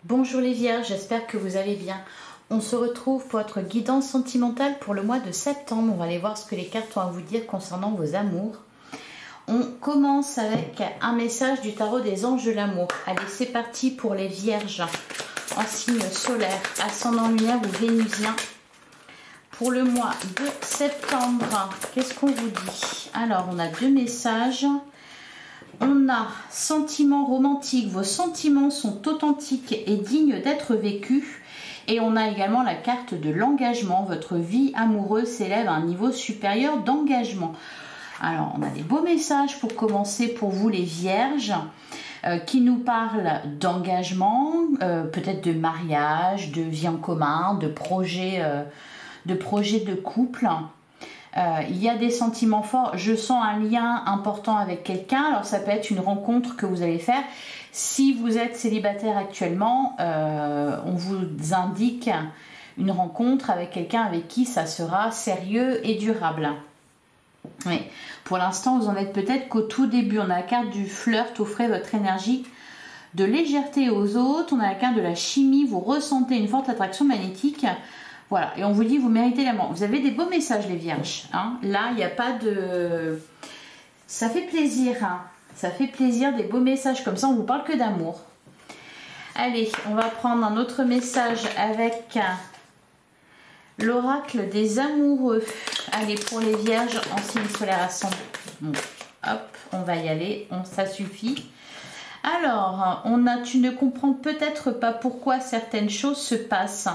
Bonjour les vierges, j'espère que vous allez bien. On se retrouve pour votre guidance sentimentale pour le mois de septembre. On va aller voir ce que les cartes ont à vous dire concernant vos amours. On commence avec un message du tarot des anges de l'amour. Allez, c'est parti pour les vierges en signe solaire, ascendant lunaire ou vénusien. Pour le mois de septembre, qu'est-ce qu'on vous dit? Alors, on a deux messages. On a sentiments romantiques, vos sentiments sont authentiques et dignes d'être vécus. Et on a également la carte de l'engagement. Votre vie amoureuse s'élève à un niveau supérieur d'engagement. Alors, on a des beaux messages pour commencer pour vous les vierges qui nous parlent d'engagement, peut-être de mariage, de vie en commun, de projet de couple. Il y a des sentiments forts, je sens un lien important avec quelqu'un, alors ça peut être une rencontre que vous allez faire. Si vous êtes célibataire actuellement, on vous indique une rencontre avec quelqu'un avec qui ça sera sérieux et durable. Oui. Pour l'instant, vous en êtes peut-être qu'au tout début. On a la carte du flirt, offrez votre énergie de légèreté aux autres. On a la carte de la chimie, vous ressentez une forte attraction magnétique. Voilà, et on vous dit, vous méritez l'amour. Vous avez des beaux messages, les vierges. Hein. Là, il n'y a pas de... Ça fait plaisir. Hein. Ça fait plaisir, des beaux messages comme ça. On ne vous parle que d'amour. Allez, on va prendre un autre message avec l'oracle des amoureux. Allez, pour les vierges en signe solaire ascendant. Bon, hop, on va y aller. Ça suffit. Alors, tu ne comprends peut-être pas pourquoi certaines choses se passent,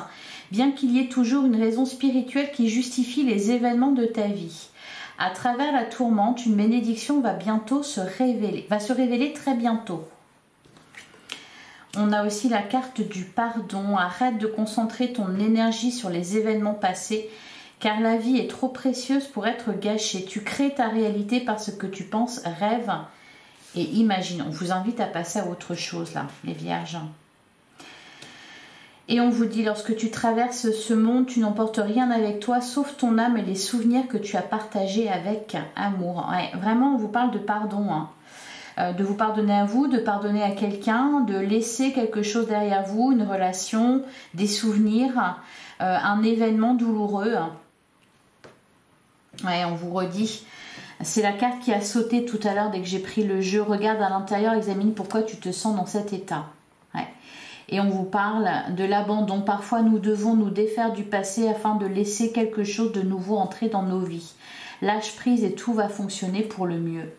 bien qu'il y ait toujours une raison spirituelle qui justifie les événements de ta vie. À travers la tourmente, une bénédiction va se révéler très bientôt. On a aussi la carte du pardon. Arrête de concentrer ton énergie sur les événements passés, car la vie est trop précieuse pour être gâchée. Tu crées ta réalité parce que tu penses, rêves et imagine. On vous invite à passer à autre chose là, les vierges. Et on vous dit, lorsque tu traverses ce monde, tu n'emportes rien avec toi, sauf ton âme et les souvenirs que tu as partagés avec amour. Ouais, vraiment, on vous parle de pardon. Hein. De vous pardonner à vous, de pardonner à quelqu'un, de laisser quelque chose derrière vous, une relation, des souvenirs, un événement douloureux. Ouais, on vous redit. C'est la carte qui a sauté tout à l'heure dès que j'ai pris le jeu. Regarde à l'intérieur, examine pourquoi tu te sens dans cet état. Ouais. Et on vous parle de l'abandon. Parfois, nous devons nous défaire du passé afin de laisser quelque chose de nouveau entrer dans nos vies. Lâche prise et tout va fonctionner pour le mieux.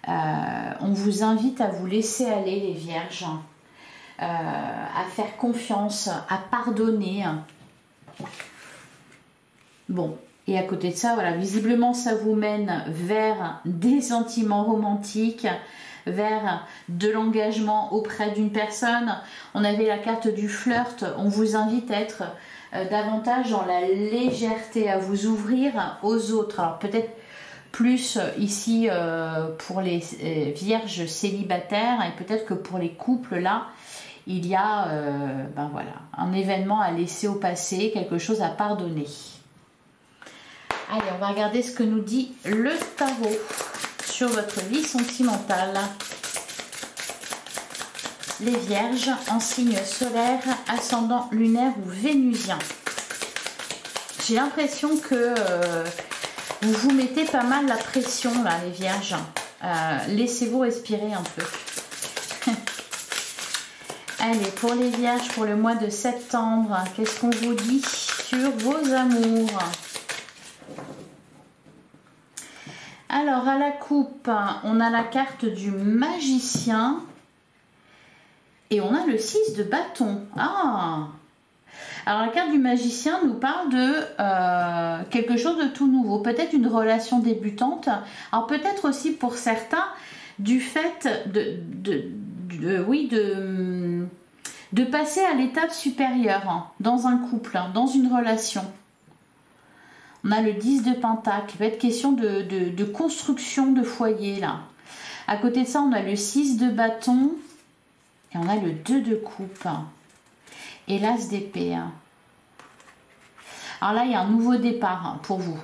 On vous invite à vous laisser aller, les vierges, à faire confiance, à pardonner. Bon, et à côté de ça, voilà, visiblement, ça vous mène vers des sentiments romantiques, vers de l'engagement auprès d'une personne. On avait la carte du flirt. On vous invite à être davantage dans la légèreté, à vous ouvrir aux autres. Alors peut-être plus ici pour les vierges célibataires, et peut-être que pour les couples là, il y a voilà, un événement à laisser au passé, quelque chose à pardonner. Allez, on va regarder ce que nous dit le tarot sur votre vie sentimentale. Les vierges en signe solaire, ascendant lunaire ou vénusien. J'ai l'impression que vous vous mettez pas mal la pression là, les vierges. Laissez-vous respirer un peu. Allez, pour les vierges, pour le mois de septembre, qu'est-ce qu'on vous dit sur vos amours? Alors, à la coupe, on a la carte du magicien et on a le 6 de bâton. Ah! Alors, la carte du magicien nous parle de quelque chose de tout nouveau. Peut-être une relation débutante. Alors, peut-être aussi pour certains, du fait de passer à l'étape supérieure hein, dans un couple, hein, dans une relation. On a le 10 de pentacle, il va être question de construction de foyer là. À côté de ça, on a le 6 de bâton et on a le 2 de coupe et l'as d'épée. Alors là, il y a un nouveau départ pour vous.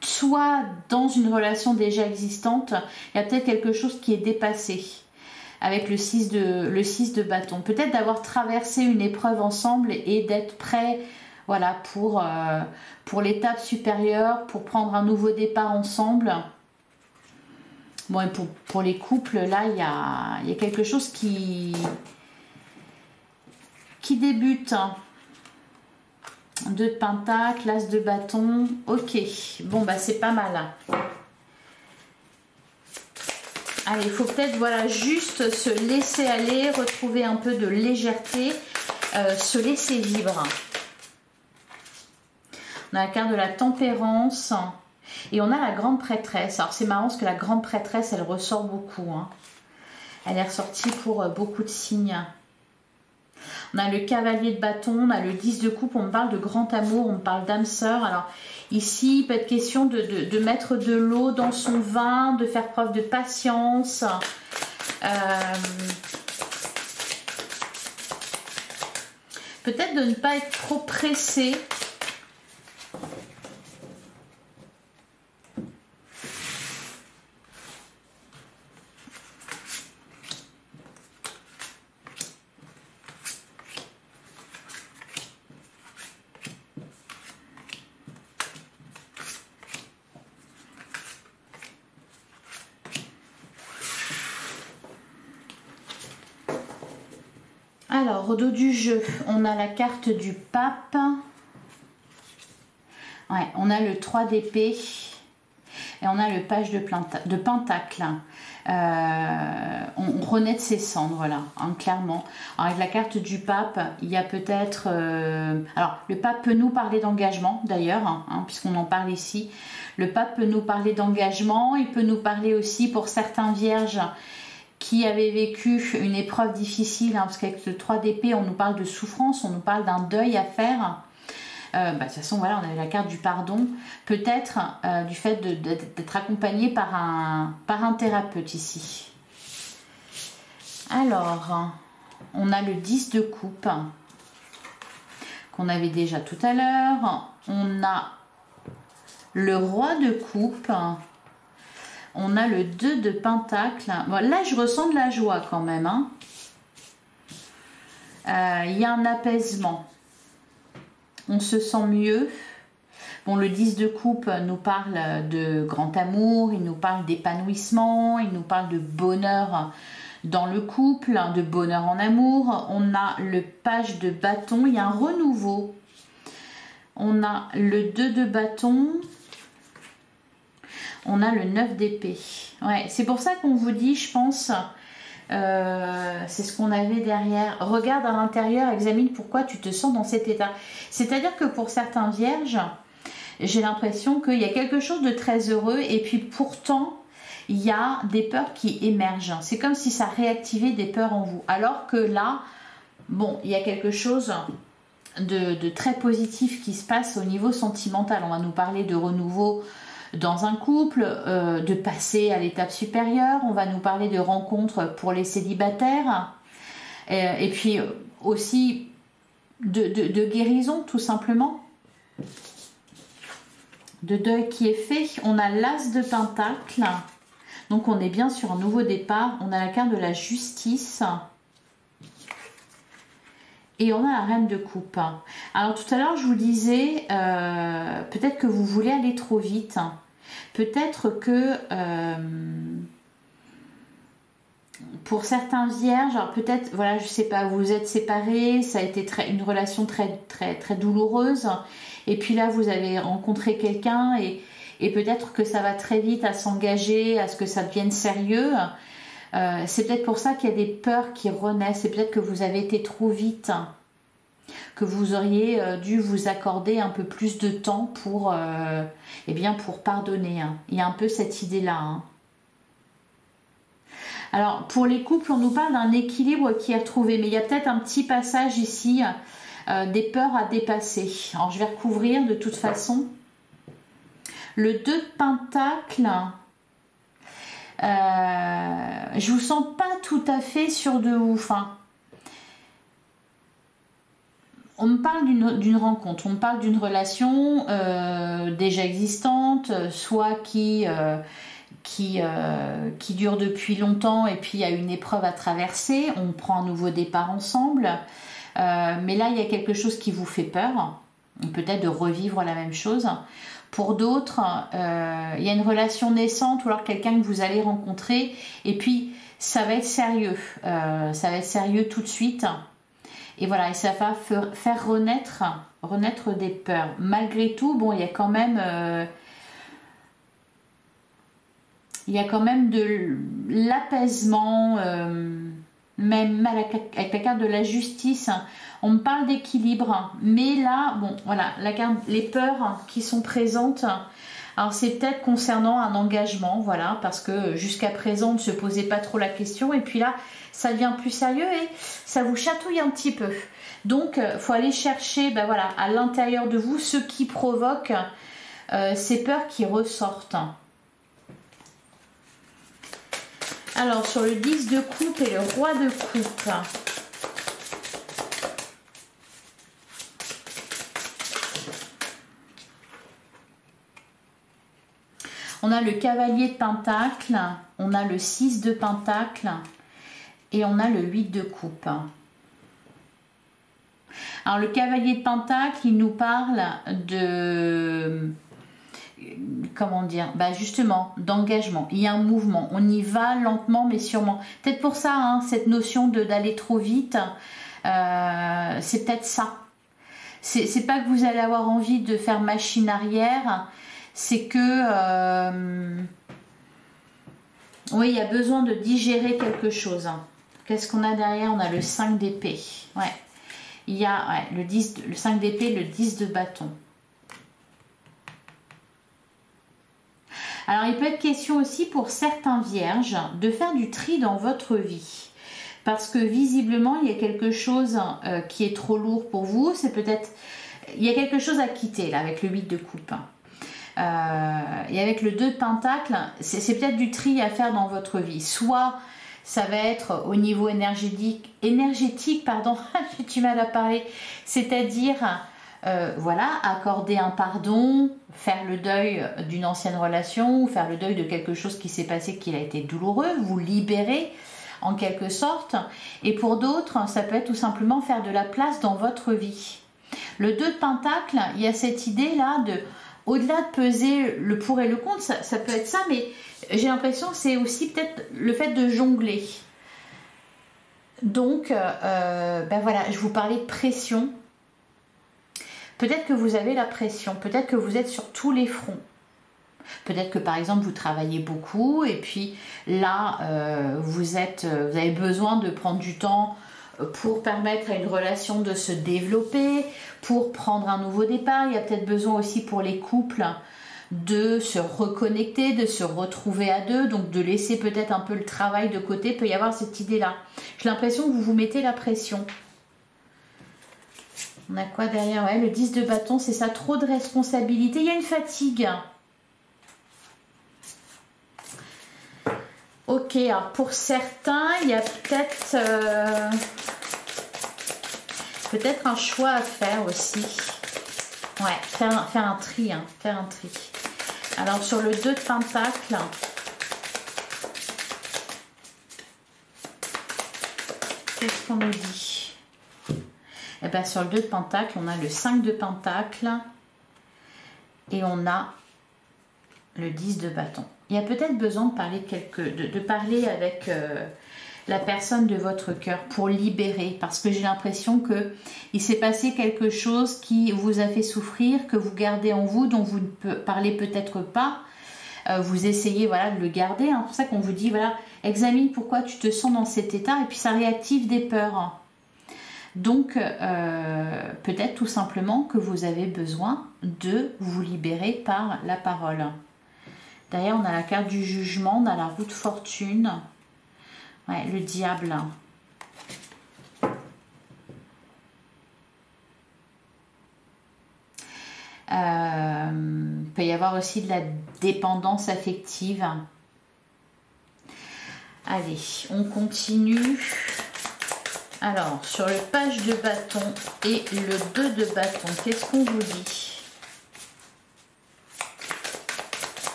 Soit dans une relation déjà existante, il y a peut-être quelque chose qui est dépassé. avec le 6 de bâton. Peut-être d'avoir traversé une épreuve ensemble et d'être prêt, voilà, pour l'étape supérieure, pour prendre un nouveau départ ensemble. Bon, et pour les couples, là, il y a quelque chose qui débute. 2 de pentacle, as de bâton. Ok, bon, bah c'est pas mal. Allez, il faut peut-être, voilà, juste se laisser aller, retrouver un peu de légèreté, se laisser vivre. On a la carte de la tempérance et on a la grande prêtresse. Alors c'est marrant parce que la grande prêtresse, elle ressort beaucoup, hein. Elle est ressortie pour beaucoup de signes. On a le cavalier de bâton, on a le 10 de coupe, on me parle de grand amour, on me parle d'âme sœur. Alors ici, il peut être question de mettre de l'eau dans son vin, de faire preuve de patience. Peut-être de ne pas être trop pressé. Alors, au dos du jeu, on a la carte du pape. Ouais, on a le 3 d'épée. Et on a le page de pentacle. On renaît de ses cendres, là, hein, clairement. Alors, avec la carte du pape, il y a peut-être... alors, le pape peut nous parler d'engagement, d'ailleurs, hein, puisqu'on en parle ici. Le pape peut nous parler d'engagement. Il peut nous parler aussi, pour certains vierges, qui avaient vécu une épreuve difficile, hein, parce qu'avec le 3 d'épée, on nous parle de souffrance, on nous parle d'un deuil à faire. De toute façon, voilà, on avait la carte du pardon. Peut-être du fait d'être accompagné par un thérapeute ici. Alors, on a le 10 de coupe, qu'on avait déjà tout à l'heure. On a le roi de coupe. On a le 2 de pentacle. Bon, là, je ressens de la joie quand même, hein. Il y a un apaisement. On se sent mieux. Bon, le 10 de coupe nous parle de grand amour, il nous parle d'épanouissement, il nous parle de bonheur dans le couple, de bonheur en amour. On a le page de bâton, il y a un renouveau. On a le 2 de bâton. On a le 9 d'épée. Ouais, c'est pour ça qu'on vous dit, je pense... c'est ce qu'on avait derrière. Regarde à l'intérieur, examine pourquoi tu te sens dans cet état. C'est-à-dire que pour certains vierges, j'ai l'impression qu'il y a quelque chose de très heureux et puis pourtant, il y a des peurs qui émergent. C'est comme si ça réactivait des peurs en vous. Alors que là, bon, il y a quelque chose de très positif qui se passe au niveau sentimental. On va nous parler de renouveau dans un couple, de passer à l'étape supérieure. On va nous parler de rencontres pour les célibataires et puis aussi de guérison tout simplement, de deuil qui est fait. On a l'as de pentacle, donc on est bien sur un nouveau départ. On a la carte de la justice et on a la reine de coupe. Alors tout à l'heure je vous disais peut-être que vous voulez aller trop vite. Peut-être que pour certains vierges, alors peut-être, voilà, je sais pas, vous êtes séparés, ça a été une relation très douloureuse, et puis là vous avez rencontré quelqu'un et peut-être que ça va très vite à s'engager, à ce que ça devienne sérieux. C'est peut-être pour ça qu'il y a des peurs qui renaissent, c'est peut-être que vous avez été trop vite, que vous auriez dû vous accorder un peu plus de temps pour, eh bien pour pardonner, hein. Il y a un peu cette idée-là, hein. Alors, pour les couples, on nous parle d'un équilibre qui est retrouvé, mais il y a peut-être un petit passage ici, des peurs à dépasser. Alors, je vais recouvrir de toute façon. Le 2 de pentacle, je vous sens pas tout à fait sûr de ouf, hein. On me parle d'une rencontre, on me parle d'une relation déjà existante, soit qui qui dure depuis longtemps et puis il y a une épreuve à traverser, on prend un nouveau départ ensemble. Mais là, il y a quelque chose qui vous fait peur, peut-être de revivre la même chose. Pour d'autres, il y a une relation naissante ou alors quelqu'un que vous allez rencontrer et puis ça va être sérieux. Ça va être sérieux tout de suite. Et voilà, et ça va faire renaître des peurs. Malgré tout, bon, il y a quand même de l'apaisement, même avec la carte de la justice. On me parle d'équilibre, mais là, bon, voilà, la carte, les peurs qui sont présentes. Alors c'est peut-être concernant un engagement, voilà, parce que jusqu'à présent on ne se posait pas trop la question et puis là ça devient plus sérieux et ça vous chatouille un petit peu. Donc il faut aller chercher, ben voilà, à l'intérieur de vous ce qui provoque ces peurs qui ressortent. Alors sur le 10 de coupe et le roi de coupe. On a le cavalier de pentacle, on a le 6 de pentacle et on a le 8 de coupe. Alors le cavalier de pentacle, il nous parle de, comment dire, bah justement d'engagement. Il y a un mouvement, on y va lentement mais sûrement. Peut-être pour ça, hein, cette notion d'aller trop vite, c'est peut-être ça. C'est pas que vous allez avoir envie de faire machine arrière, c'est que oui, il y a besoin de digérer quelque chose. Qu'est-ce qu'on a derrière? On a le 5 d'épée. Ouais. Il y a le 5 d'épée, le 10 de bâton. Alors, il peut être question aussi pour certains vierges de faire du tri dans votre vie. Parce que visiblement, il y a quelque chose qui est trop lourd pour vous. C'est peut-être... Il y a quelque chose à quitter là avec le 8 de coupe. Et avec le 2 de pentacle, c'est peut-être du tri à faire dans votre vie. Soit ça va être au niveau énergétique pardon, j'ai du mal à parler, c'est-à-dire voilà, accorder un pardon, faire le deuil d'une ancienne relation, ou faire le deuil de quelque chose qui s'est passé qui a été douloureux, vous libérer en quelque sorte. Et pour d'autres, ça peut être tout simplement faire de la place dans votre vie. Le 2 de pentacle, il y a cette idée là de, au-delà de peser le pour et le contre, ça peut être ça, mais j'ai l'impression que c'est aussi peut-être le fait de jongler. Donc, ben voilà, je vous parlais de pression. Peut-être que vous avez la pression, peut-être que vous êtes sur tous les fronts. Peut-être que par exemple vous travaillez beaucoup et puis là vous avez besoin de prendre du temps pour permettre à une relation de se développer, pour prendre un nouveau départ. Il y a peut-être besoin aussi pour les couples de se reconnecter, de se retrouver à deux, donc de laisser peut-être un peu le travail de côté. Il peut y avoir cette idée-là. J'ai l'impression que vous vous mettez la pression. On a quoi derrière? Ouais, le 10 de bâton, c'est ça, trop de responsabilités. Il y a une fatigue. Ok, alors pour certains, il y a peut-être un choix à faire aussi. Ouais, faire un tri, hein, faire un tri. Alors sur le 2 de pentacle, qu'est-ce qu'on nous dit? Eh bien sur le 2 de pentacle, on a le 5 de pentacle et on a le 10 de bâton. Il y a peut-être besoin de parler, de parler avec la personne de votre cœur pour libérer, parce que j'ai l'impression qu'il s'est passé quelque chose qui vous a fait souffrir, que vous gardez en vous, dont vous ne parlez peut-être pas. Vous essayez voilà, de le garder. Hein. C'est pour ça qu'on vous dit, voilà, examine pourquoi tu te sens dans cet état, et puis ça réactive des peurs. Donc, peut-être tout simplement que vous avez besoin de vous libérer par la parole. Derrière, on a la carte du jugement, on a la roue de fortune, ouais, le diable. Il peut y avoir aussi de la dépendance affective. Allez, on continue. Alors, sur le page de bâton et le 2 de bâton, qu'est-ce qu'on vous dit?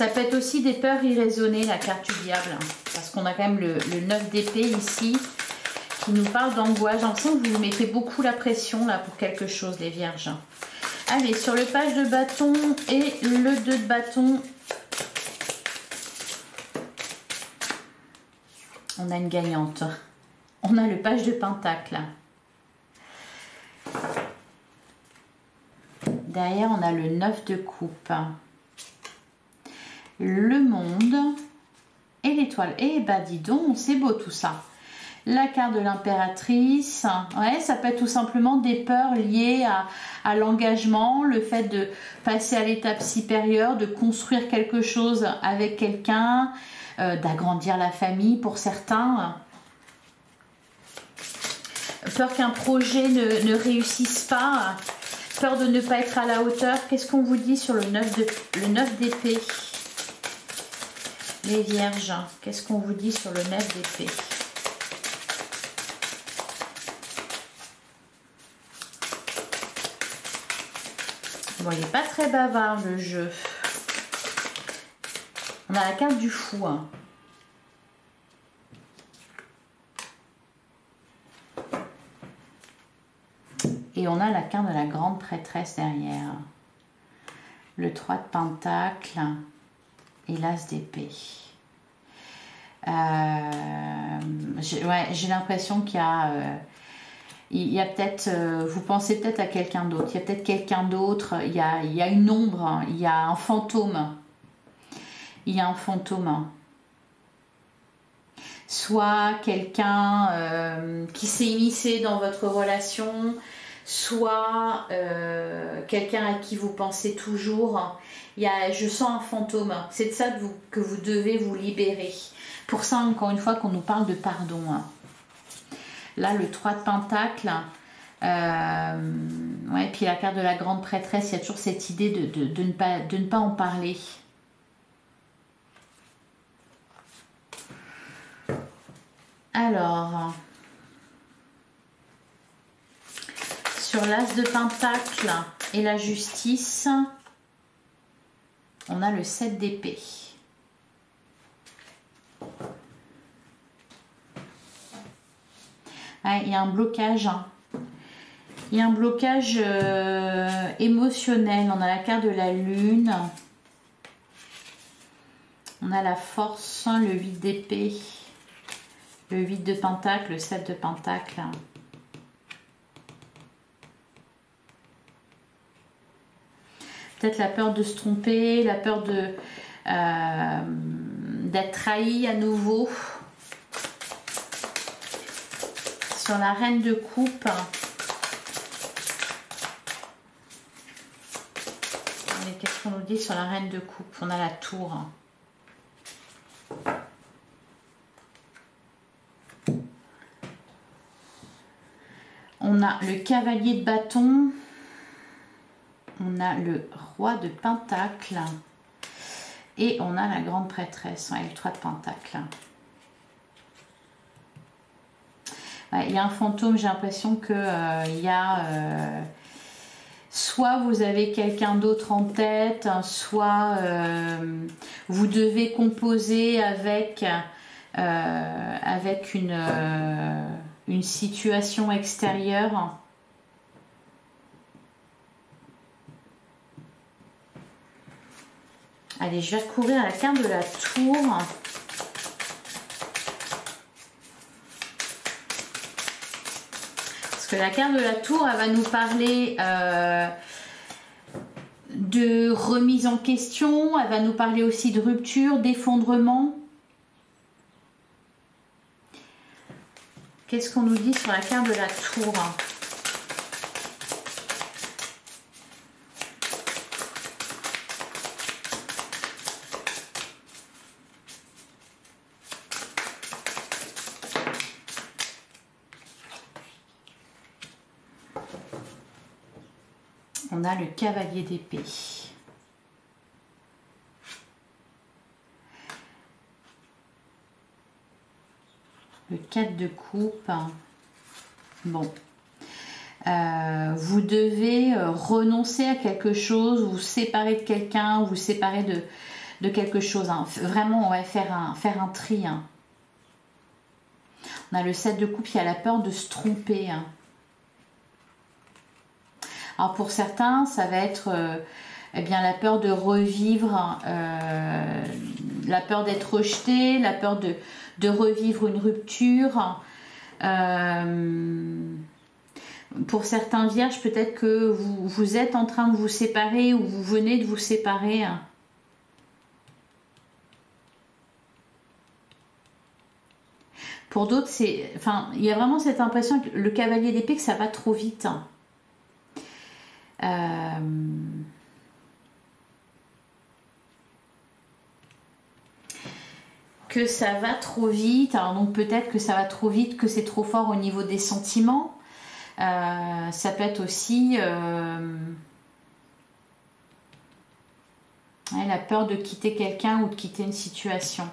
Ça peut être aussi des peurs irraisonnées, la carte du diable. Hein, parce qu'on a quand même le 9 d'épée ici qui nous parle d'angoisse. J'ai l'impression que vous vous mettez beaucoup la pression là pour quelque chose, les vierges. Allez, sur le page de bâton et le 2 de bâton, on a une gagnante. On a le page de pentacle. Derrière, on a le 9 de coupe. Le monde et l'étoile. Eh ben, dis donc, c'est beau tout ça. La carte de l'impératrice. Ouais, ça peut être tout simplement des peurs liées à l'engagement, le fait de passer à l'étape supérieure, de construire quelque chose avec quelqu'un, d'agrandir la famille pour certains. Peur qu'un projet ne réussisse pas. Peur de ne pas être à la hauteur. Qu'est-ce qu'on vous dit sur le 9 d'épée? Les vierges, qu'est-ce qu'on vous dit sur le 9 d'épée? Bon, il n'est pas très bavard le jeu. On a la carte du fou. Hein. Et on a la carte de la grande prêtresse derrière. Le 3 de pentacle et l'as d'épée. J'ai l'impression qu'il y a peut-être, vous pensez peut-être à quelqu'un d'autre. Il y a peut-être quelqu'un d'autre. Il y a une ombre. Il y a un fantôme. Il y a un fantôme. Soit quelqu'un qui s'est immiscé dans votre relation, soit quelqu'un à qui vous pensez toujours. Je sens un fantôme. C'est de ça que vous devez vous libérer. Pour ça, encore une fois, qu'on nous parle de pardon. Là, le 3 de pentacle. Ouais, puis la carte de la grande prêtresse, il y a toujours cette idée de ne pas en parler. Alors, sur l'as de pentacle et la justice, on a le 7 d'épée. Ouais, il y a un blocage. Il y a un blocage émotionnel. On a la carte de la lune. On a la force, le 8 d'épée. Le 8 de pentacle, le 7 de pentacle. Peut-être la peur de se tromper, la peur d'être trahi à nouveau. Sur la reine de coupe. Qu'est-ce qu'on nous dit sur la reine de coupe? On a la tour. On a le cavalier de bâton. On a le roi de pentacle. Et on a la grande prêtresse. Ouais, le 3 de pentacle. Ouais, il y a un fantôme. J'ai l'impression que il y a... soit vous avez quelqu'un d'autre en tête, soit vous devez composer avec une situation extérieure. Allez, je vais recourir à la carte de la tour. Parce que la carte de la tour, elle va nous parler de remise en question. Elle va nous parler aussi de rupture, d'effondrement. Qu'est-ce qu'on nous dit sur la carte de la tour? On a le cavalier d'épée. Le 4 de coupe. Bon. Vous devez renoncer à quelque chose, vous séparer de quelqu'un, vous séparer de quelque chose. Hein. Vraiment, on va faire un tri. Hein. On a le 7 de coupe, il y a la peur de se tromper. Hein. Alors pour certains, ça va être eh bien, la peur de revivre, la peur d'être rejeté, la peur de revivre une rupture. Pour certains vierges, peut-être que vous êtes en train de vous séparer ou vous venez de vous séparer. Pour d'autres, il y a vraiment cette impression que le cavalier d'épée, que ça va trop vite. Que ça va trop vite. Alors donc peut-être que ça va trop vite, que c'est trop fort au niveau des sentiments. Ça peut être aussi la peur de quitter quelqu'un ou de quitter une situation.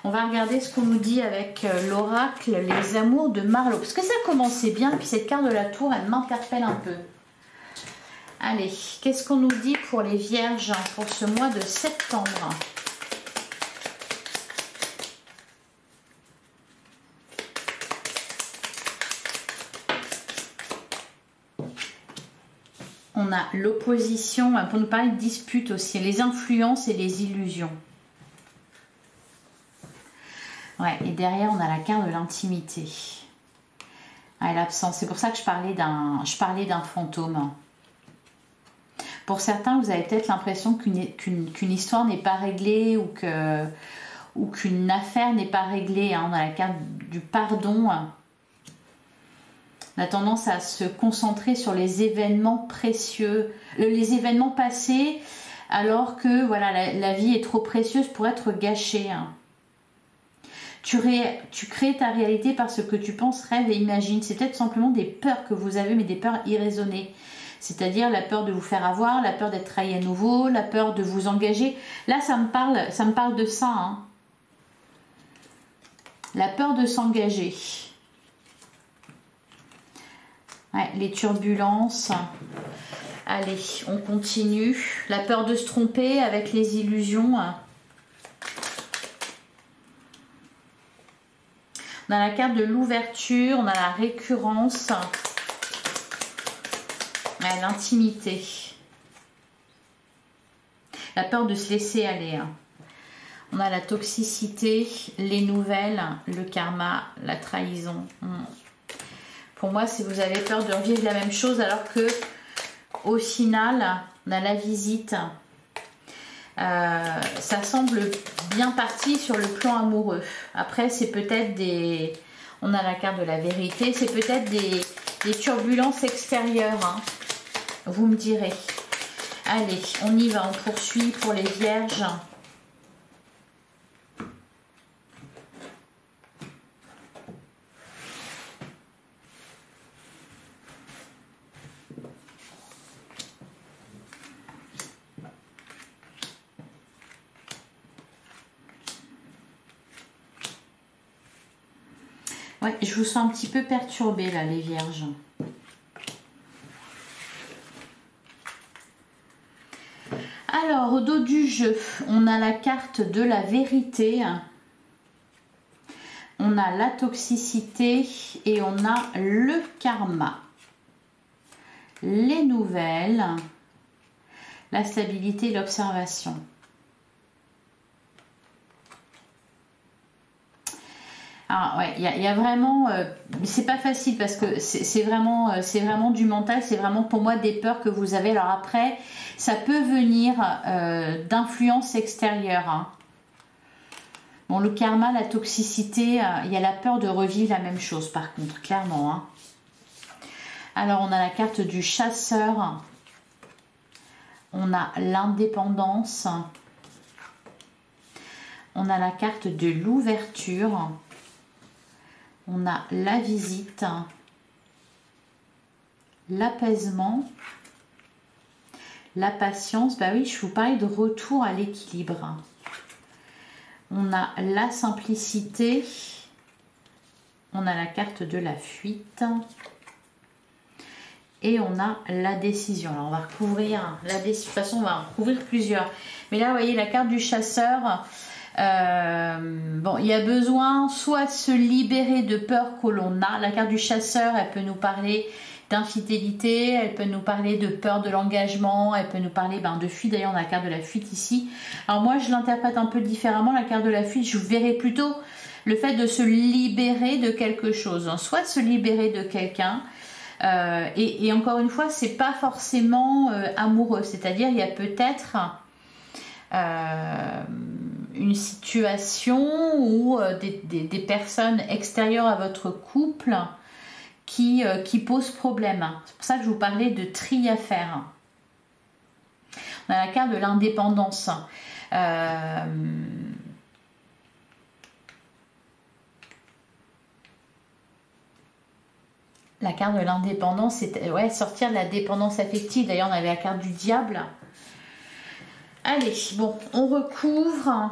On va regarder ce qu'on nous dit avec l'oracle, les amours de Marlo. Parce que ça commençait bien, puis cette carte de la tour, elle m'interpelle un peu. Allez, qu'est-ce qu'on nous dit pour les vierges pour ce mois de septembre? On a l'opposition, pour nous parler de dispute aussi, les influences et les illusions. Ouais, et derrière, on a la carte de l'intimité. Ouais, l'absence. C'est pour ça que je parlais d'un fantôme. Pour certains, vous avez peut-être l'impression qu'une histoire n'est pas réglée ou qu'une affaire n'est pas réglée. Hein. On a la carte du pardon. On a tendance à se concentrer sur les événements précieux, les événements passés, alors que voilà, la vie est trop précieuse pour être gâchée. Hein. Tu crées ta réalité par ce que tu penses, rêves et imagines. C'est peut-être simplement des peurs que vous avez, mais des peurs irraisonnées. C'est-à-dire la peur de vous faire avoir, la peur d'être trahi à nouveau, la peur de vous engager. Là, ça me parle de ça. Hein. La peur de s'engager. Ouais, les turbulences. Allez, on continue. La peur de se tromper avec les illusions. On a la carte de l'ouverture, on a la récurrence, l'intimité. La peur de se laisser aller. Hein. On a la toxicité, les nouvelles, le karma, la trahison. Pour moi, si vous avez peur de revivre la même chose, alors que au final, on a la visite. Ça semble bien parti sur le plan amoureux. Après, c'est peut-être des... On a la carte de la vérité. C'est peut-être des turbulences extérieures. Hein. Vous me direz. Allez, on y va. On poursuit pour les vierges. Ouais, je vous sens un petit peu perturbée là, les vierges. Alors, au dos du jeu, on a la carte de la vérité. On a la toxicité et on a le karma. Les nouvelles, la stabilité et l'observation. Alors, ouais, il y a vraiment, c'est pas facile parce que c'est vraiment du mental, c'est vraiment pour moi des peurs que vous avez. Alors après, ça peut venir d'influences extérieures. Hein. Bon, le karma, la toxicité, il y a la peur de revivre la même chose par contre, clairement. Hein. Alors, on a la carte du chasseur, on a l'indépendance, on a la carte de l'ouverture. On a la visite, l'apaisement, la patience. Bah oui, je vous parlais de retour à l'équilibre. On a la simplicité. On a la carte de la fuite. Et on a la décision. Alors on va recouvrir la décision. De toute façon, on va en recouvrir plusieurs. Mais là, vous voyez la carte du chasseur. Bon, il y a besoin soit de se libérer de peur que l'on a. La carte du chasseur, elle peut nous parler d'infidélité, elle peut nous parler de peur de l'engagement, elle peut nous parler de fuite. D'ailleurs, on a la carte de la fuite ici. Alors moi, je l'interprète un peu différemment. La carte de la fuite, je verrais plutôt le fait de se libérer de quelque chose. Soit de se libérer de quelqu'un. Et encore une fois, c'est pas forcément amoureux. C'est-à-dire, il y a peut-être une situation où des personnes extérieures à votre couple qui posent problème. C'est pour ça que je vous parlais de tri à faire. On a la carte de l'indépendance. La carte de l'indépendance, c'est sortir de la dépendance affective. D'ailleurs, on avait la carte du diable. Allez, bon, on recouvre.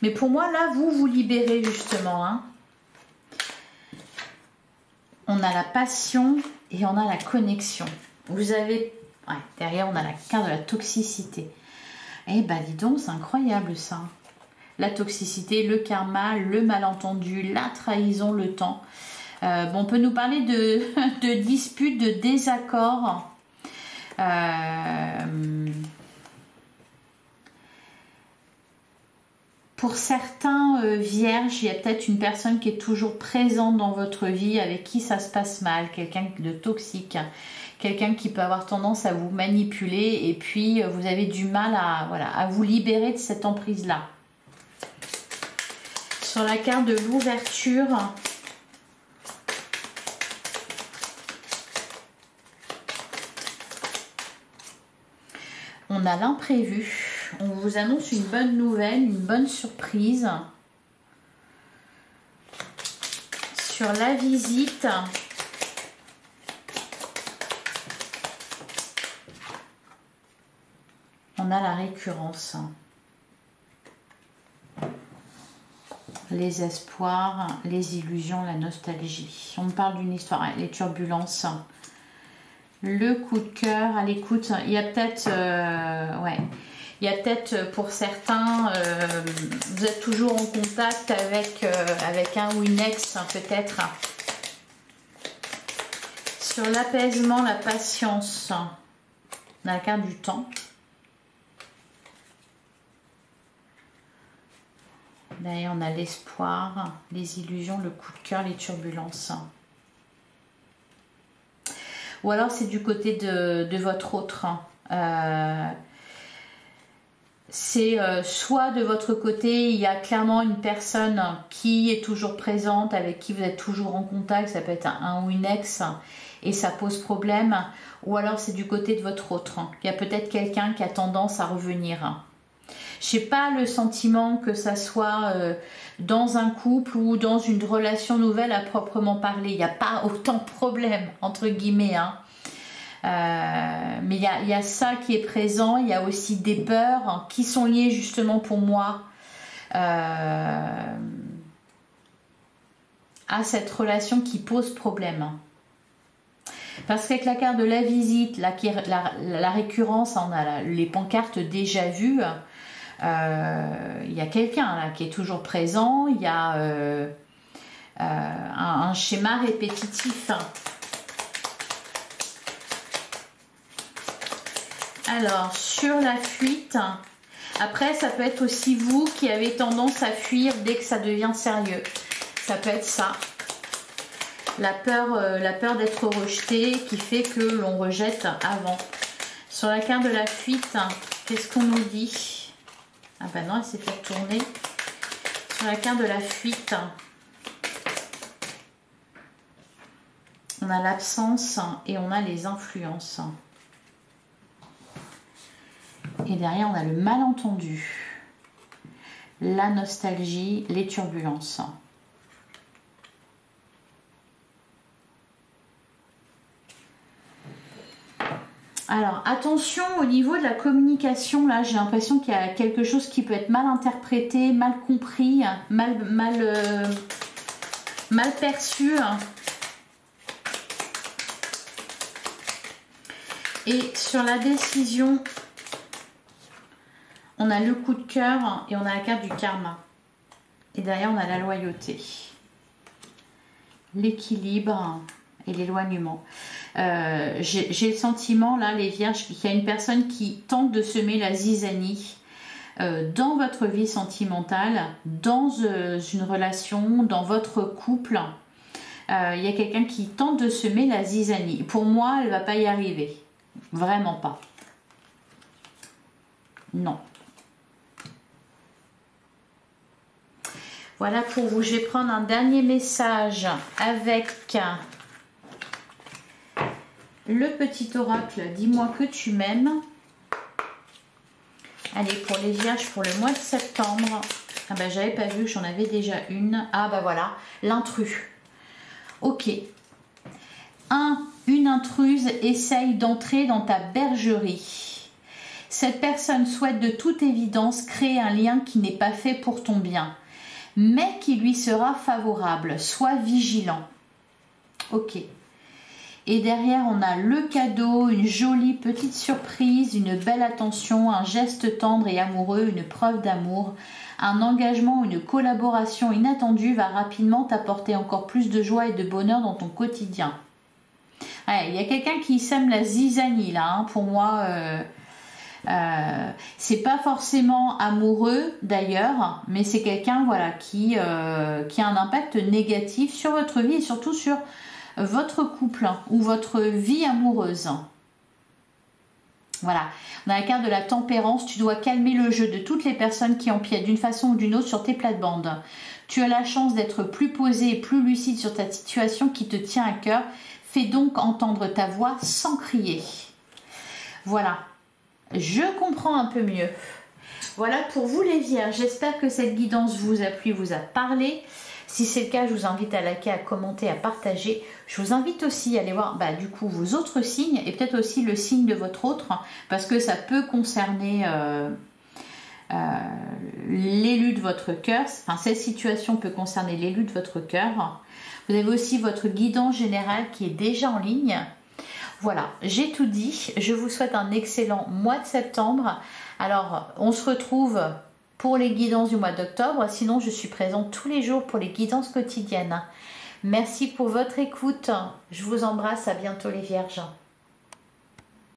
Mais pour moi, là, vous vous libérez justement. Hein. On a la passion et on a la connexion. Vous avez... Ouais, derrière, on a la carte de la toxicité. Eh ben, dis donc, c'est incroyable ça. La toxicité, le karma, le malentendu, la trahison, le temps. Bon, on peut nous parler de disputes, de désaccords. Pour certains vierges, il y a peut-être une personne qui est toujours présente dans votre vie, avec qui ça se passe mal, quelqu'un de toxique, quelqu'un qui peut avoir tendance à vous manipuler et puis vous avez du mal à vous libérer de cette emprise-là. Sur la carte de l'ouverture, on a l'imprévu. On vous annonce une bonne nouvelle, une bonne surprise. Sur la visite, on a la récurrence. Les espoirs, les illusions, la nostalgie. On me parle d'une histoire, les turbulences. Le coup de cœur à l'écoute. Il y a peut-être... il y a peut-être pour certains, vous êtes toujours en contact avec un ou une ex, peut-être. Sur l'apaisement, la patience, on a la carte du temps. Derrière, on a l'espoir, les illusions, le coup de cœur, les turbulences. Ou alors, c'est du côté de votre autre. C'est soit de votre côté, il y a clairement une personne qui est toujours présente, avec qui vous êtes toujours en contact, ça peut être un ou une ex, et ça pose problème. Ou alors, c'est du côté de votre autre. Il y a peut-être quelqu'un qui a tendance à revenir. Je n'ai pas le sentiment que ça soit dans un couple ou dans une relation nouvelle à proprement parler. Il n'y a pas autant de problèmes, entre guillemets. Hein. Mais il y a ça qui est présent. Il y a aussi des peurs qui sont liées justement pour moi à cette relation qui pose problème. Parce qu'avec la carte de la visite, la récurrence, on a les pancartes déjà vues. Il y a quelqu'un là qui est toujours présent, il y a un schéma répétitif. Alors, sur la fuite, après ça peut être aussi vous qui avez tendance à fuir dès que ça devient sérieux. Ça peut être ça. La peur d'être rejeté qui fait que l'on rejette avant. Sur la carte de la fuite, qu'est-ce qu'on nous dit ? Ah ben non, elle s'est fait tourner. Sur la carte de la fuite, on a l'absence et on a les influences. Et derrière, on a le malentendu, la nostalgie, les turbulences. Alors, attention au niveau de la communication, là, j'ai l'impression qu'il y a quelque chose qui peut être mal interprété, mal compris, mal mal perçu. Et sur la décision, on a le coup de cœur et on a la carte du karma. Et derrière, on a la loyauté, l'équilibre et l'éloignement. J'ai le sentiment, là, les vierges, qu'il y a une personne qui tente de semer la zizanie dans votre vie sentimentale, dans une relation, dans votre couple. Il y a quelqu'un qui tente de semer la zizanie. Pour moi, elle ne va pas y arriver. Vraiment pas. Non. Voilà pour vous. Je vais prendre un dernier message avec le petit oracle. Dis-moi que tu m'aimes. Allez, pour les vierges, pour le mois de septembre. Ah ben, j'avais pas vu, j'en avais déjà une. Ah ben voilà, l'intrus. Ok. Une intruse essaye d'entrer dans ta bergerie. Cette personne souhaite de toute évidence créer un lien qui n'est pas fait pour ton bien, mais qui lui sera favorable. Sois vigilant. Ok. Et derrière, on a le cadeau, une jolie petite surprise, une belle attention, un geste tendre et amoureux, une preuve d'amour. Un engagement, une collaboration inattendue va rapidement t'apporter encore plus de joie et de bonheur dans ton quotidien. Ouais, il y a quelqu'un qui sème la zizanie là, hein, pour moi. C'est pas forcément amoureux d'ailleurs, mais c'est quelqu'un voilà, qui a un impact négatif sur votre vie et surtout sur votre couple ou votre vie amoureuse. Voilà, on a la carte de la tempérance. Tu dois calmer le jeu de toutes les personnes qui empiètent d'une façon ou d'une autre sur tes plates-bandes. Tu as la chance d'être plus posé et plus lucide sur ta situation qui te tient à cœur. Fais donc entendre ta voix sans crier. Voilà, je comprends un peu mieux. Voilà pour vous les vierges. J'espère que cette guidance vous a plu, vous a parlé. Si c'est le cas, je vous invite à liker, à commenter, à partager. Je vous invite aussi à aller voir du coup vos autres signes et peut-être aussi le signe de votre autre parce que ça peut concerner l'élu de votre cœur. Enfin, cette situation peut concerner l'élu de votre cœur. Vous avez aussi votre guidance générale qui est déjà en ligne. Voilà, j'ai tout dit. Je vous souhaite un excellent mois de septembre. Alors, on se retrouve pour les guidances du mois d'octobre. Sinon, je suis présente tous les jours pour les guidances quotidiennes. Merci pour votre écoute. Je vous embrasse. À bientôt les vierges.